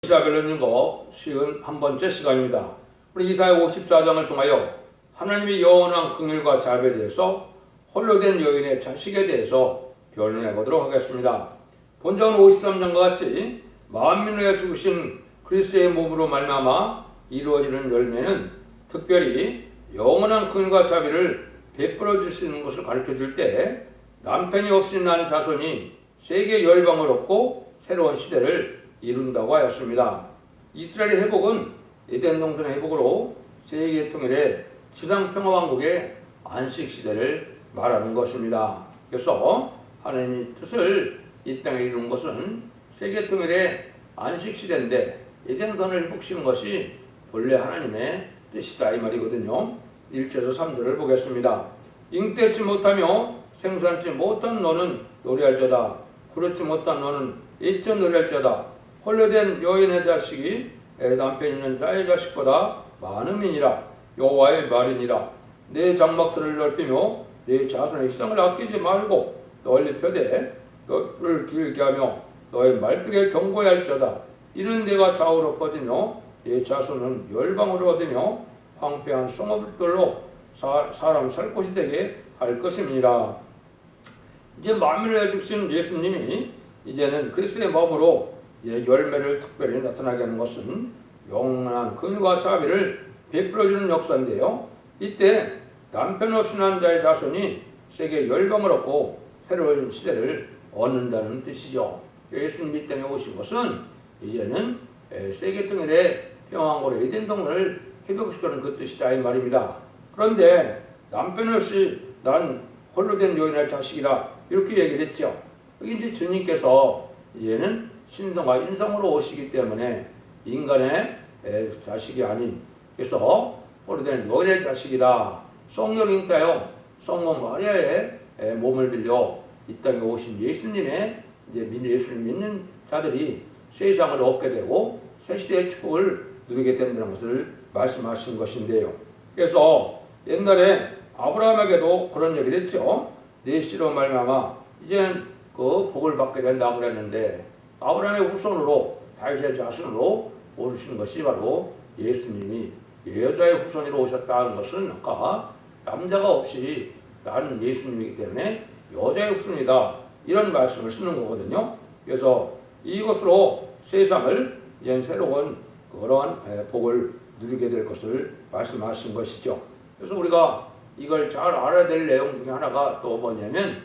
이사별로 읽어 51번째 시간입니다. 우리 이사야 54장을 통하여 하나님의 영원한 긍휼과 자비에 대해서 홀로 된 여인의 자식에 대해서 변론해 보도록 하겠습니다. 본전 53장과 같이 만민을 위하여 죽으신 그리스도의 몸으로 말미암아 이루어지는 열매는 특별히 영원한 긍휼과 자비를 베풀어 줄 수 있는 것을 가르쳐 줄 때 남편이 없이 난 자손이 세계 열방을 얻고 새로운 시대를 이룬다고 하였습니다. 이스라엘의 회복은 에덴 동산의 회복으로 세계 통일의 지상 평화 왕국의 안식 시대를 말하는 것입니다. 그래서 하나님의 뜻을 이 땅에 이룬 것은 세계 통일의 안식 시대인데 에덴 동산을 회복시키는 것이 본래 하나님의 뜻이다 이 말이거든요. 1절에서 3절을 보겠습니다. 잉태치 못하며 생산치 못한 너는 노래할지어다. 그렇지 못한 너는 일전 노래할지어다. 홀로 된 여인의 자식이 남편 있는 자의 자식보다 많음이니라. 여호와의 말이니라. 내 장막들을 넓히며 내 자손의 희생을 아끼지 말고 널리 펴되 너를 길게 하며 너의 말뚝에 경고해 할지어다. 이는 내가 좌우로 퍼지며 내 자손은 열방으로 얻으며 황폐한 성읍들로 사람 살 곳이 되게 할 것임이니라. 이제 만민을 주신 예수님이 이제는 그리스도의 몸으로 열매를 특별히 나타나게 하는 것은 영원한 긍휼과 자비를 베풀어주는 역사인데요. 이때 남편 없이 난 자의 자손이 세계 열방을 얻고 새로운 시대를 얻는다는 뜻이죠. 예수님이 이 땅에 오신 것은 이제는 세계 통일의 평화왕국의 에덴 동산을 회복시키는 그 뜻이다 이 말입니다. 그런데 남편 없이 난 홀로 된 여인의 자식이라 이렇게 얘기를 했죠. 여기 이제 주님께서 이제는 신성과 인성으로 오시기 때문에 인간의 자식이 아닌, 그래서 홀로 된 여인의 자식이다. 성령이 따요 성모 마리아의 몸을 빌려 이 땅에 오신 예수님의 이제 예수님 믿는 자들이 세상을 얻게 되고 새 시대의 축복을 누리게 된다는 것을 말씀하신 것인데요. 그래서 옛날에 아브라함에게도 그런 얘기를 했죠. 네 씨로 말미암아 이제는 그 복을 받게 된다고 그랬는데 아브라함의 후손으로 다윗의 자손으로 오르신 것이 바로 예수님이 여자의 후손으로 오셨다는 것은 아까 남자가 없이 나는 예수님이기 때문에 여자의 후손이다 이런 말씀을 쓰는 거거든요. 그래서 이것으로 세상을 이제 새로운 그러한 복을 누리게 될 것을 말씀하신 것이죠. 그래서 우리가 이걸 잘 알아야 될 내용 중에 하나가 또 뭐냐면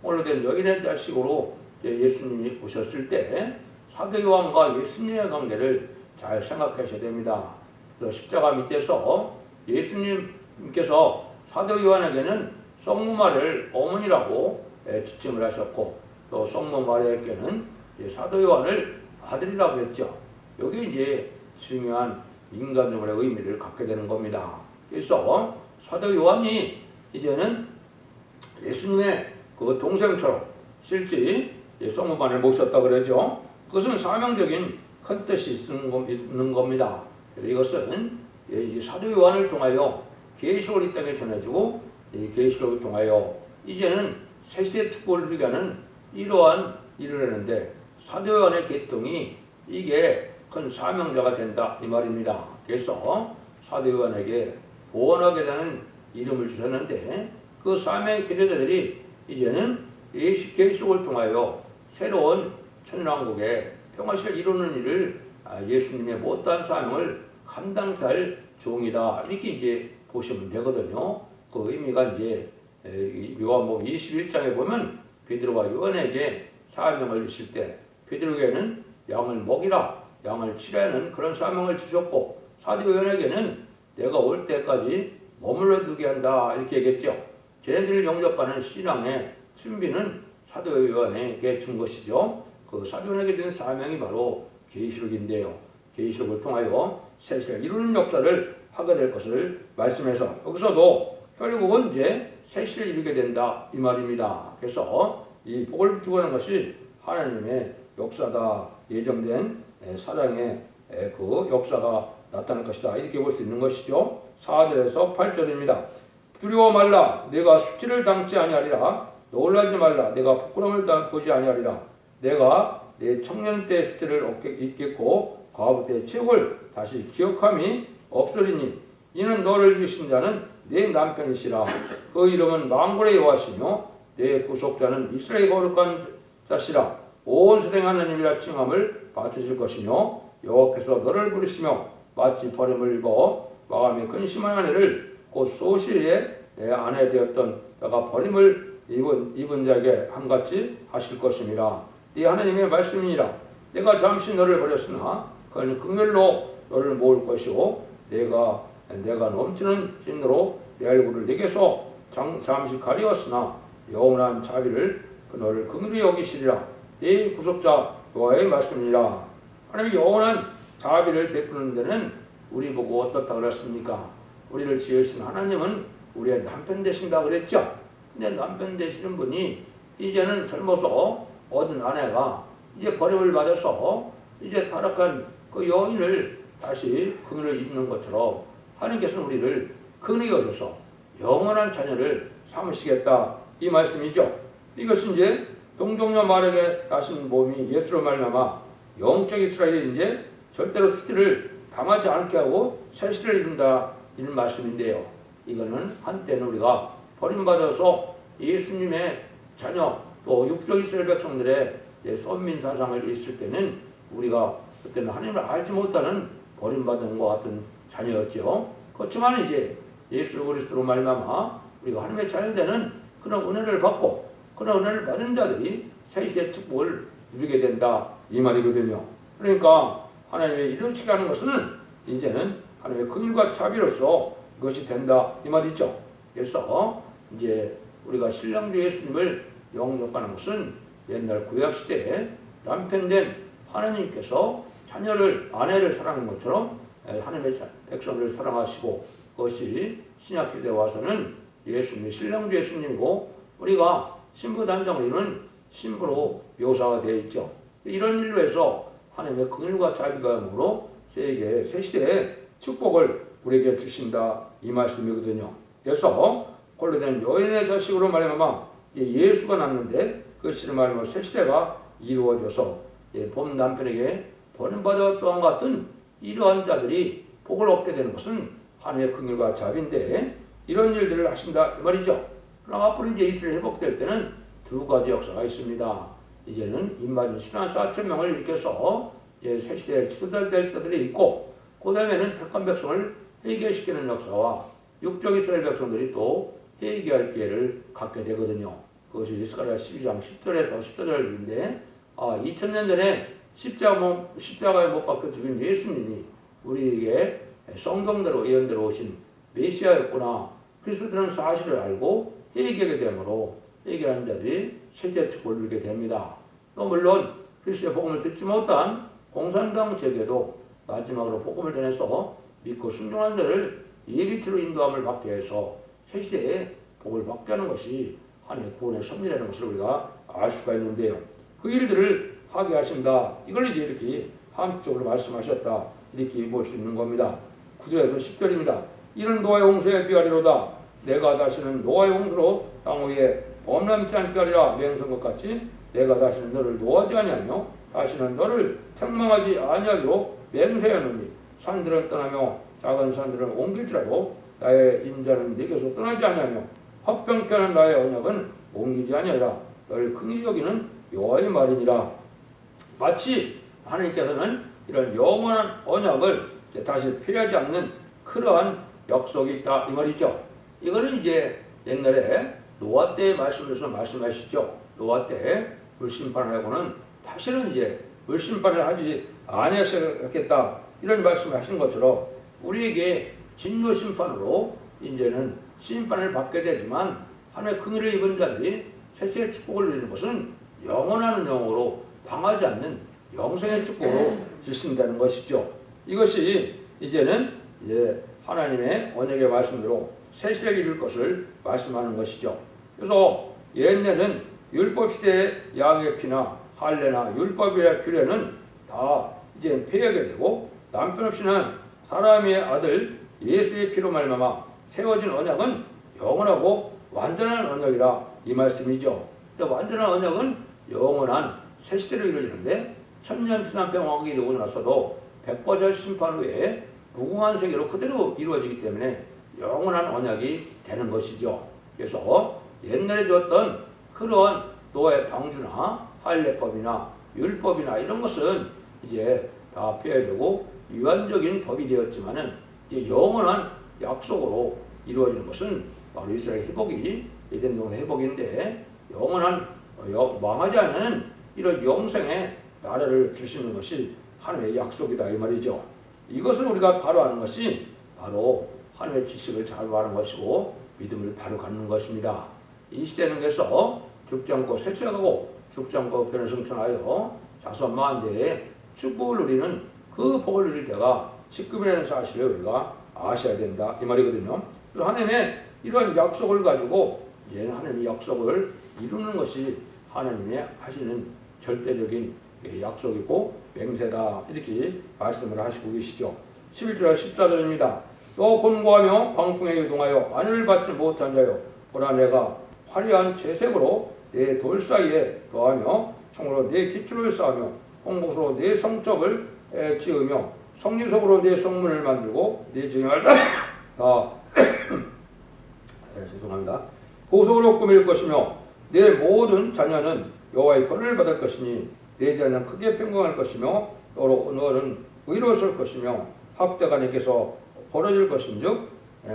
홀로 된 여인의 자식으로 예수님이 오셨을 때 사도 요한과 예수님의 관계를 잘 생각하셔야 됩니다. 그래서 십자가 밑에서 예수님께서 사도 요한에게는 성모 마리아를 어머니라고 지칭을 하셨고 또 성모 마리아에게는 사도 요한을 아들이라고 했죠. 여기 이제 중요한 인간적으로 의미를 갖게 되는 겁니다. 그래서 사도 요한이 이제는 예수님의 그 동생처럼 실제 성모만을 모셨다 그러죠. 그것은 사명적인 큰 뜻이 있는 겁니다. 그래서 이것은 사도 요한을 통하여 계시록을 이 땅에 전해주고 이 계시록을 통하여 이제는 새시대 축복을 누리게 하는 이러한 일을 하는데 사도 요한의 계통이 이게 큰 사명자가 된다 이 말입니다. 그래서 사도 요한에게 보원하게 되는 이름을 주셨는데 그 사명의 계제자들이 이제는 계시록을 통하여 새로운 천년왕국의 평화시를 이루는 일을 예수님의 못다한 사명을 감당케 할 종이다 이렇게 이제 보시면 되거든요. 그 의미가 이제 요한복음 21장에 보면 베드로가 요한에게 사명을 주실 때 베드로에게는 양을 먹이라 양을 치라는 그런 사명을 주셨고 사도 요한에게는 내가 올 때까지 머물러 두게 한다 이렇게 얘기했죠. 쟤네들을 영접하는 신앙의 준비는 사도 요한에게 준 것이죠. 그 사도 요한에게 준 사명이 바로 계시록인데요. 계시록을 통하여 새시대를 이루는 역사를 하게 될 것을 말씀해서 여기서도 결국은 이제 새시대를 이루게 된다 이 말입니다. 그래서 이 복을 주고 하는 것이 하나님의 역사다 예정된 사랑의 그 역사가 나타날 것이다 이렇게 볼 수 있는 것이죠. 4절에서 8절입니다. 두려워 말라 내가 수치를 당치 아니하리라. 놀라지 말라 내가 부끄러움을 보지 아니하리라. 내가 내 청년 때 수치를 잊겠고 과부 때의 죄악을 다시 기억함이 없으리니 이는 너를 주신 자는 내 남편이시라. 그 이름은 만군의 여호와시며 내 구속자는 이스라엘의 거룩한 자시라. 온 세상 하나님이라 칭함을 받으실 것이며 여호와께서 너를 부르시며 마치 버림을 입어 마음에 근심한 아내를 곧 소시의 아내 되었던 자가 버림을 입은 자에게 한같이 하실 것임이라. 네 하나님의 말씀이니라. 내가 잠시 너를 버렸으나 그는 긍휼로 너를 모을 것이요 내가 넘치는 진노로 내 얼굴을 네게서 잠시 가리웠으나 영원한 자비를 그 너를 긍휼히 여기시리라. 네 구속자 여호와의 말씀이니라. 하나님이 영원한 자비를 베푸는 데는 우리 보고 어떻다 그랬습니까? 우리를 지으신 하나님은 우리의 남편 되신다 그랬죠. 근데 남편 되시는 분이 이제는 젊어서 얻은 아내가 이제 버림을 받아서 이제 타락한 그 여인을 다시 긍휼을 입는 것처럼 하나님께서는 우리를 긍휼히 여겨서 영원한 자녀를 삼으시겠다 이 말씀이죠. 이것이 이제 동정녀 마리아에게 나신 몸이 예수로 말미암아 영적 이스라엘이 이제 절대로 수치를 당하지 않게 하고 세시를 이룬다 이런 말씀인데요. 이거는 한때는 우리가 버림받아서 예수님의 자녀 또 육적 이스라엘 백성들의 선민 사상을 있을 때는 우리가 그때는 하나님을 알지 못하는 버림받은 것 같은 자녀였죠. 그렇지만 이제 예수 그리스도로 말미암아 우리가 하나님의 자녀되는 그런 은혜를 받고 그런 은혜를 받은 자들이 세시의 축복을 누리게 된다 이 말이거든요. 그러니까 하나님의 이루시게 하는 것은 이제는 하나님의 긍휼과 자비로서 그것이 된다 이 말이죠. 그래서 이제 우리가 신랑주 예수님을 영접하는 것은 옛날 구약 시대에 남편된 하나님께서 자녀를 아내를 사랑하는 것처럼 하나님의 백성들을 사랑하시고 그것이 신약 시대에 와서는 예수님이 신랑주 예수님이고 우리가 신부 단장을 이루는 신부로 묘사가 되어 있죠. 이런 일로 해서 하나님의 긍휼과 자비가 영으로 세계 새 시대에 축복을 우리에게 주신다 이 말씀이거든요. 그래서 홀로된 여인의 자식으로 말미암아 예수가 났는데 그 시를 말미암아 새 시대가 이루어져서 본 남편에게 버림받아 또한 같은 이러한 자들이 복을 얻게 되는 것은 하나님의 긍휼과 자비인데 이런 일들을 하신다 이 말이죠. 그럼 앞으로 이제 이스라엘 회복될 때는 두 가지 역사가 있습니다. 이제는 인마진 10만 4천 명을 일으켜서 새 시대에 지도자 될 자들이 있고 그 다음에는 택한 백성을 회개시키는 역사와 육적 이스라엘 백성들이 또 회개할 기회를 갖게 되거든요. 그것이 스가랴 12장 10절에서 14절인데 2000년 전에 십자가에 못 박혀 죽인 예수님이 우리에게 성경대로 예언대로 오신 메시아였구나. 그리스도는 사실을 알고 회개하게 되므로 회개하는 자들이 세계 축복을 누리게 됩니다. 또 물론 그리스도의 복음을 듣지 못한 공산당 제도도 마지막으로 복음을 전해서 믿고 순종한 자를 예비티로 인도함을 받게 해서 새 시대에 복을 받게 하는 것이 하나님의 구원의 섭리라는 것을 우리가 알 수가 있는데요. 그 일들을 하게 하신다. 이걸 이제 이렇게 한쪽으로 말씀하셨다. 이렇게 볼 수 있는 겁니다. 9절에서 10절입니다. 이는 노아의 홍수에 비하리로다. 내가 다시는 노아의 홍수로 땅 위에 범람치 않게 하리라 맹세한 것 같이 내가 다시는 너를 노하지 아니하며 다시는 너를 책망하지 아니하기로 맹세하노니 산들은 떠나며 작은 산들은 옮길지라도 나의 인자는 네게서 떠나지 아니하며 화평케 하는 나의 언약은 옮기지 아니하리라. 너를 긍휼히 여기는 여호와의 말이니라. 마치 하나님께서는 이런 영원한 언약을 다시 피하지 않는 그러한 약속이 있다 이 말이죠. 이거는 이제 옛날에 노아 때의 말씀에서 말씀하시죠. 노아 때 불심판하고는 다시는 이제 불심판을 하지 아니하시겠다 이런 말씀을 하신 것처럼 우리에게 진노 심판으로 이제는 심판을 받게 되지만 하나님의 긍휼을 입은 자들이 세세의 축복을 누리는 것은 영원한 영으로 당하지 않는 영생의 축복으로 주신다는 것이죠. 이것이 이제는 이제 하나님의 언약의 말씀대로 새 시대에 이룰 것을 말씀하는 것이죠. 그래서 옛날에는 율법 시대의 양의 피나 할례나 율법의 규례는 다 이제 폐하게 되고 남편 없이 난 사람의 아들 예수의 피로 말미암아 세워진 언약은 영원하고 완전한 언약이라 이 말씀이죠. 근데 완전한 언약은 영원한 새 시대로 이루어지는데 천년 지난 평화가 이루고 나서도 백보절 심판 후에 무궁한 세계로 그대로 이루어지기 때문에 영원한 언약이 되는 것이죠. 그래서 옛날에 줬던 그런 노예 방주나 할례법이나 율법이나 이런 것은 이제 다 폐해되고 유한적인 법이 되었지만은 이제 영원한 약속으로 이루어지는 것은 바로 이스라엘 회복이 에덴 동네 회복인데 영원한 망하지 않는 이런 영생의 나라를 주시는 것이 하나님의 약속이다 이 말이죠. 이것을 우리가 바로 아는 것이 바로 하나님의 지식을 잘 아는 것이고 믿음을 바로 갖는 것입니다. 이 시대는 그래서 죽지 않고 쇠퇴하고 죽지 않고 변을 성천하여 자손 만대에 축복을 누리는 그 복을 누릴 때가 지금이라는 사실을 우리가 아셔야 된다 이 말이거든요. 그래서 하나님의 이러한 약속을 가지고 이제 하나님의 약속을 이루는 것이 하나님의 하시는 절대적인 약속이고 맹세다 이렇게 말씀을 하시고 계시죠. 11절 14절입니다. 또 곤고하며 광풍에 유동하여 안위를 받지 못한 자여 보라 내가 화려한 채색으로 내 돌 사이에 더하며 총으로 내 기초를 쌓으며 홍목으로 내 성적을 지으며 성리석으로 내 성문을 만들고 내 증여를 죄송합니다. 보석으로 꾸밀 것이며 내 모든 자녀는 여호와의 권을 받을 것이니 내 자녀는 크게 평강할 것이며 너는 의로울 것이며 학대가 내게서 벌어질 것인즉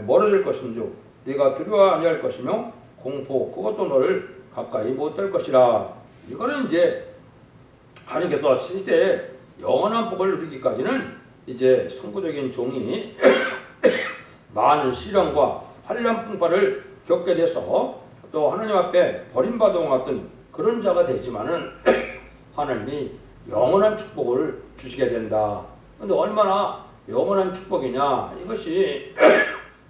멀어질 것인즉 네가 두려워 아니할 것이며 공포 그것도 너를 가까이 못할 것이라. 이거는 이제 하나님께서 시대에 영원한 복을 누리기까지는 이제 선구적인 종이 많은 시련과 환난 풍파를 겪게 돼서 또 하나님 앞에 버림받은 것 같은 그런 자가 되지만은 하나님이 영원한 축복을 주시게 된다. 근데 얼마나 영원한 축복이냐? 이것이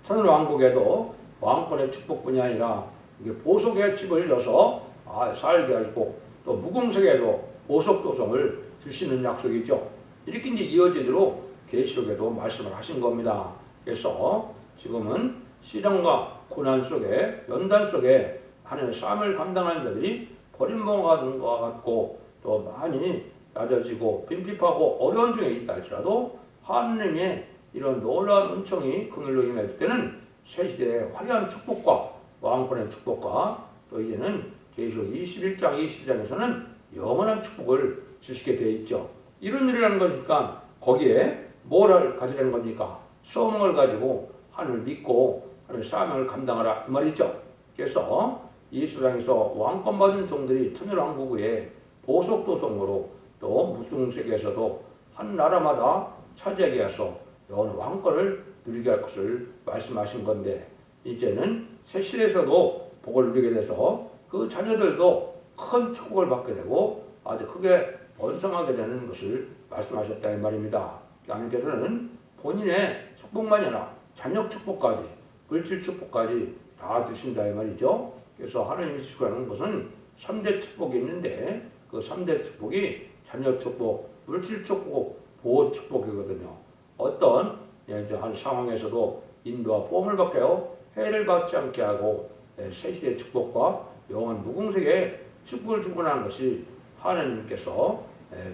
천년왕국에도 왕권의 축복뿐이 아니라 이게 보석의 집을 져서 살게 하시고 또 무궁색에도 보석 도성을 주시는 약속이죠. 이렇게 이제 이어지도록 계시록에도 말씀을 하신 겁니다. 그래서 지금은 시련과 고난 속에 연단 속에 하나님의 삶을 감당하는 자들이 버림받은 것 같고 또 많이 낮아지고 빈핍하고 어려운 중에 있다 할지라도 하나님의 이런 놀라운 은총이 그늘로 임할 때는 새 시대의 화려한 축복과 왕권의 축복과 또 이제는 계시록 21장 22장에서는 영원한 축복을 주시게 되어 있죠. 이런 일을 하는 거니까 거기에 뭐를 가지라는 겁니까? 소망을 가지고 하나님을 믿고 하나님의 사명을 감당하라 이 말이죠. 그래서 이 수장에서 왕권 받은 종들이 천년왕국의 보석도성으로 또 무중세계에서도 한 나라마다 차지하게 해서 영원한 왕권을 누리게 할 것을 말씀하신 건데 이제는 새 시대에서도 복을 누리게 돼서 그 자녀들도 큰 축복을 받게 되고 아주 크게 번성하게 되는 것을 말씀하셨다 이 말입니다. 하나님께서는 본인의 축복만이 아니라 자녀 축복까지 물질 축복까지 다 주신다 이 말이죠. 그래서 하나님이 주시는 것은 3대 축복이 있는데 그 3대 축복이 자녀 축복, 물질 축복, 보호 축복이거든요. 어떤 한 상황에서도 인도와 보험을 받게 하고 해를 받지 않게 하고 새 시대의 축복과 영원 무궁색의 축복을 주고나는 것이 하나님께서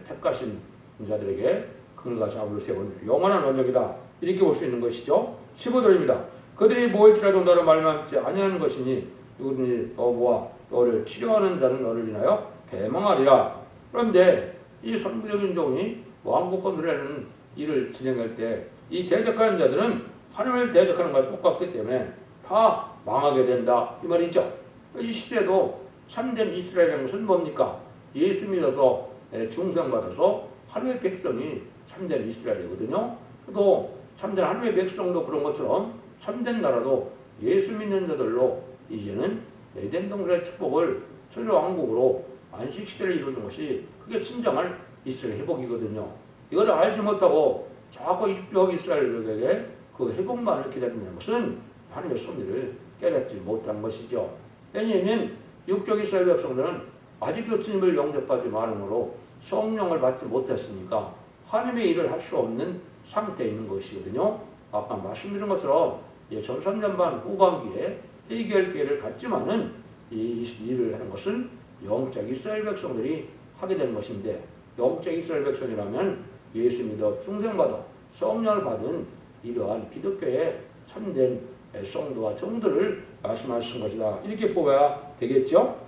택하신 자들에게 그늘과 자부를 세운 영원한 언약이다. 이렇게 볼 수 있는 것이죠. 15절입니다. 그들이 모일지라도 너를 말하지 아니하는 것이니 누구든지 너와 너를 치료하는 자는 너를 인하여 배망하리라. 그런데 이 선구적인 종이 왕국과 누리는 일을 진행할 때 이 대적하는 자들은 하나님을 대적하는 것과 똑같기 때문에 다 망하게 된다 이 말이죠. 이 시대도 참된 이스라엘이라는 것은 뭡니까? 예수 믿어서 중생받아서 하나님의 백성이 참된 이스라엘이거든요. 또 참된 하나님의 백성도 그런 것처럼 참된 나라도 예수 믿는 자들로 이제는 에덴 동산의 축복을 천년왕국으로 안식시대를 이루는 것이 그게 진정한 이스라엘 회복이거든요. 이걸 알지 못하고 자꾸 육적 이스라엘에게 그 회복만을 기다리는 것은 하나님의 섭리를 깨닫지 못한 것이죠. 왜냐하면 육적 이스라엘 백성들은 아직도 주님을 영접하지 않으므로 성령을 받지 못했으니까 하나님의 일을 할 수 없는 상태에 있는 것이거든요. 아까 말씀드린 것처럼 전산전반 후반기에 해결 기회를 갖지만은 이 일을 하는 것은 영적 이스라엘 백성들이 하게 되는 것인데 영적 이스라엘 백성이라면 예수 믿어 중생받아 성령을 받은 이러한 기독교의 참된 성도와 종들을 말씀하신 것이다. 이렇게 보아야 되겠죠.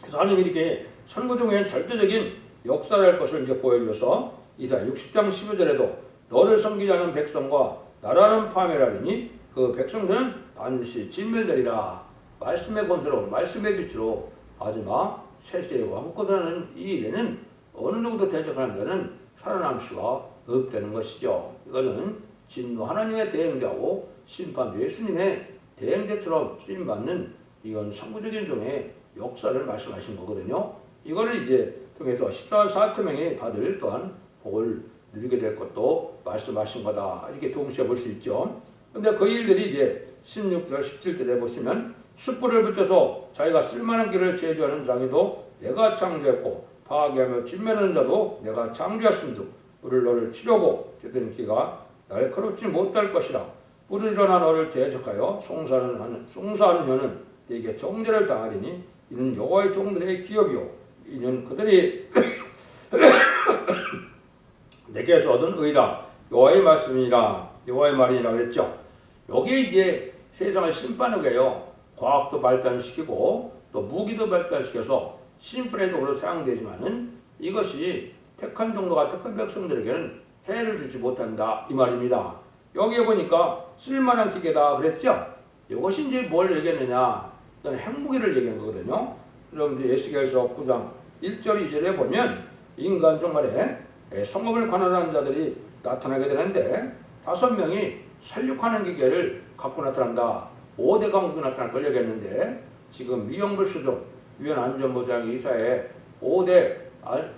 그래서 하나님이 이렇게 선구중에 절대적인 역사를 할 것을 이제 보여주셔서 이사야 60장 15절에도 너를 섬기지 않은 백성과 나라는 파멸하리니 그 백성들은 반드시 진멸되리라. 말씀의 권세로 말씀의 빛으로 마지막 세세의 왕권하는 이 일에는 어느 누구도 대적하는 데는 살아남을 수가 없다는 것이죠. 이거는 진노 하나님의 대행자고 심판 예수님의 대행자처럼 쓰임받는 이건 선구적인 종의 역사를 말씀하신 거거든요. 이거를 이제 통해서 14만 4천 명이 받을 또한 복을 누리게 될 것도 말씀하신 거다. 이렇게 동시에 볼 수 있죠. 근데 그 일들이 이제 16절, 17절에 보시면 숯불을 붙여서 자기가 쓸만한 길을 제주하는 자기도 내가 창조했고 파괴하며 진멸하는 자도 내가 창조했음즉 우리를 너를 치려고 제된 기가 날카롭지 못할 것이라. 뿔을 일어나 너를 대적하여 송사하는 혀는 네게 정죄를 당하리니 이는 여호와의 종들의 기업이요 이는 그들이 내게서 얻은 의다. 여호와의 말씀이라. 여호와의 말이라 그랬죠. 여기 이제 세상을 심판하게요. 과학도 발달시키고 또 무기도 발달시켜서 심플에도 사용되지만은 이것이 택한 종도가 택한 백성들에게는 해를 주지 못한다 이 말입니다. 여기에 보니까 쓸만한 기계다 그랬죠. 이것이 이제 뭘 얘기했느냐? 이건 핵무기를 얘기한 거거든요. 그럼 이제 에스겔서 9장 1절 2절에 보면 인간 종말에 성읍을 관할하는 자들이 나타나게 되는데 5명이 살육하는 기계를 갖고 나타난다. 5대 강도 나타날 걸 얘기했는데 지금 위험불수종 유엔 안전보장 이사의 5대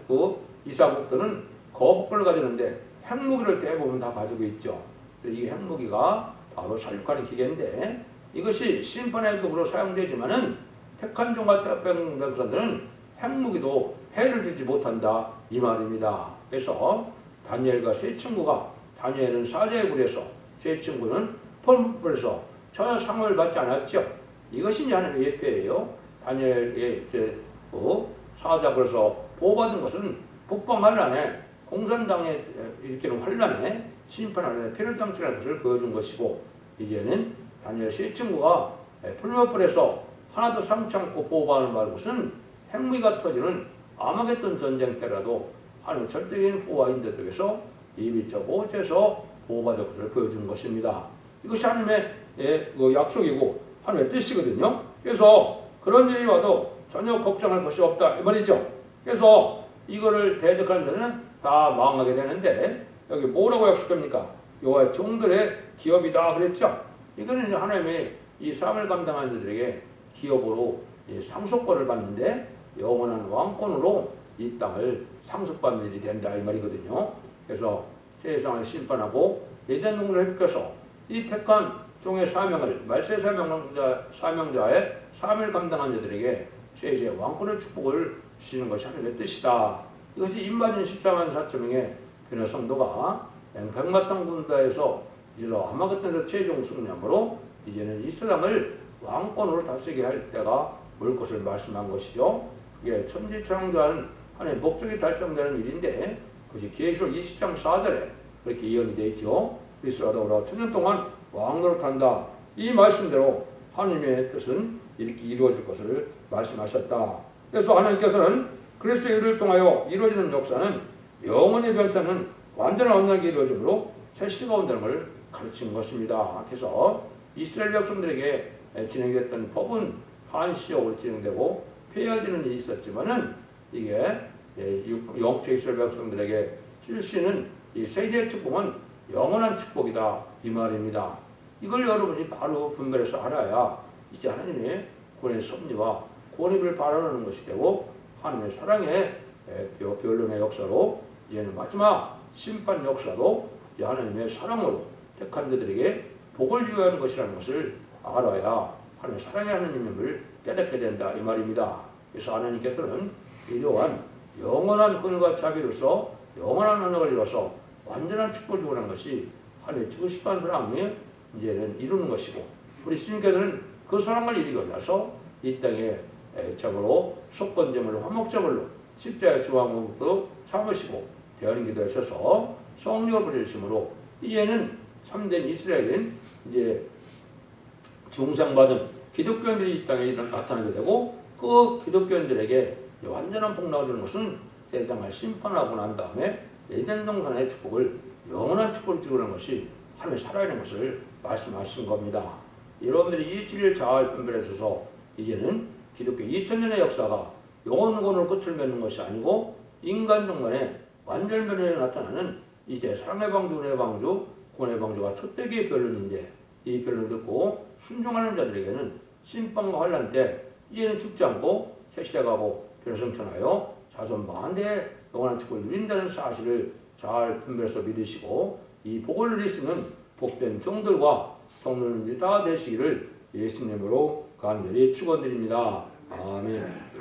그 이사국들은 거북을 가지는데 핵무기를 대부분 다 가지고 있죠. 이 핵무기가 바로 살육하는 기계인데 이것이 심판의 도구로 사용되지만은 택한 종과 택한 백성들은 핵무기도 해를 주지 못한다 이 말입니다. 그래서 다니엘과 세 친구가 다니엘은 사자의 굴에서 세 친구는 펄물에서 전혀 상을 받지 않았죠. 이것이 하나님의 예표예요. 다니엘의 사자굴에서 보호받은 것은 북방 환란에 공산당에 일으키는 환란에 심판 환란에 피를 당치라는 것을 보여준 것이고 이제는 다니엘 세 친구가 풀무불에서 하나도 상치 않고 보호받는 것은 핵무기가 터지는 아마겟돈 전쟁 때라도 하나님의 절대적인 보호와 인도에서 이비적으로 해서 보호받을 것을 보여준 것입니다. 이것이 하나님의 약속이고 하나님의 뜻이거든요. 그래서 그런 일이 와도 전혀 걱정할 것이 없다 이 말이죠. 그래서 이거를 대적하는 자들은 다 망하게 되는데 여기 뭐라고 약속합니까? 여호와의 종들의 기업이다 그랬죠. 이거는 이제 하나님의 이 삶을 감당하는 자들에게 기업으로 상속권을 받는데 영원한 왕권으로 이 땅을 상속받는 일이 된다 이 말이거든요. 그래서 세상을 심판하고 예전 농을 회복해서 이 택한 종의 사명을 말세 사명자의 삶을 감당한 자들에게 세세 왕권의 축복을 주시는 것이 하나님의 뜻이다. 이것이 임마진 14만 4천 명의 변호 성도가 백마땅 군다에서 이르러 아마겟돈에서 최종 승리함으로 이제는 이 세상을 왕권으로 다스리게 할 때가 올 것을 말씀한 것이죠. 그게 천지창조한 하나님의 목적이 달성되는 일인데 그것이 계시록 20장 4절에 그렇게 예언이 되어 있죠. 그리스도가 더불어 천년 동안 왕노릇한다. 이 말씀대로 하나님의 뜻은 이렇게 이루어질 것을 말씀하셨다. 그래서 하나님께서는 그리스도의 일을 통하여 이루어지는 역사는 영원히 변치 않는 완전한 언약이 이루어지므로 새 시대가 온다는 것을 가르치는 것입니다. 그래서 이스라엘 백성들에게 진행됐던 법은 한시적으로 진행되고 폐해지는 일이 있었지만은 이게 영적 이스라엘 백성들에게 줄 수 있는 이 세대의 축복은 영원한 축복이다 이 말입니다. 이걸 여러분이 바로 분별해서 알아야 이제 하나님의 구원의 섭리와 구원을 바라는 것이 되고 하나님의 사랑의 변론의 역사로 이제는 마지막 심판 역사도 하나님의 사랑으로 택한 자들에게 복을 주어야 하는 것이라는 것을 알아야 하나님의 사랑의 하나님임을 깨닫게 된다 이 말입니다. 그래서 하나님께서는 이러한 영원한 권과 자비로서 영원한 언약을 이뤄서 완전한 축복을 주고는 것이 하나님의 주고 싶어하는 사랑이 이제는 이루는 것이고 우리 주님께서는 그 사랑을 이루고 나서 이 땅에 적으로 속건제물로 화목제물로 십자가의 주왕목도 참으시고 대하는 기도하셔서 성령을 보내심으로 이제는 참된 이스라엘은 이제 중상받은 기독교인들이 이 땅에 나타나게 되고 그 기독교인들에게 완전한 복락을 주는 것은 세상을 심판하고 난 다음에 에덴 동산의 축복을 영원한 축복을 주는 것이 삶에 살아야 하는 것을 말씀하신 겁니다. 여러분들이 이 진리를 잘 분별해서 이제는 기독교 2000년의 역사가 영원권으로 끝을 맺는 것이 아니고 인간 종만의 완전변화에 나타나는 이제 사랑의 방주, 은혜의 방주, 구원의 방주가 첫대기의 변론인데 이 변론을 듣고 순종하는 자들에게는 심판과 환난 때 이제는 죽지 않고 새 시대 가고 변화성천하여 자손 만대의 영원한 축복을 누린다는 사실을 잘 분별해서 믿으시고 이 복을 누릴 수 있는 복된 종들과 성도님들이 다 되시기를 예수님으로 간절히 축원드립니다. 아멘.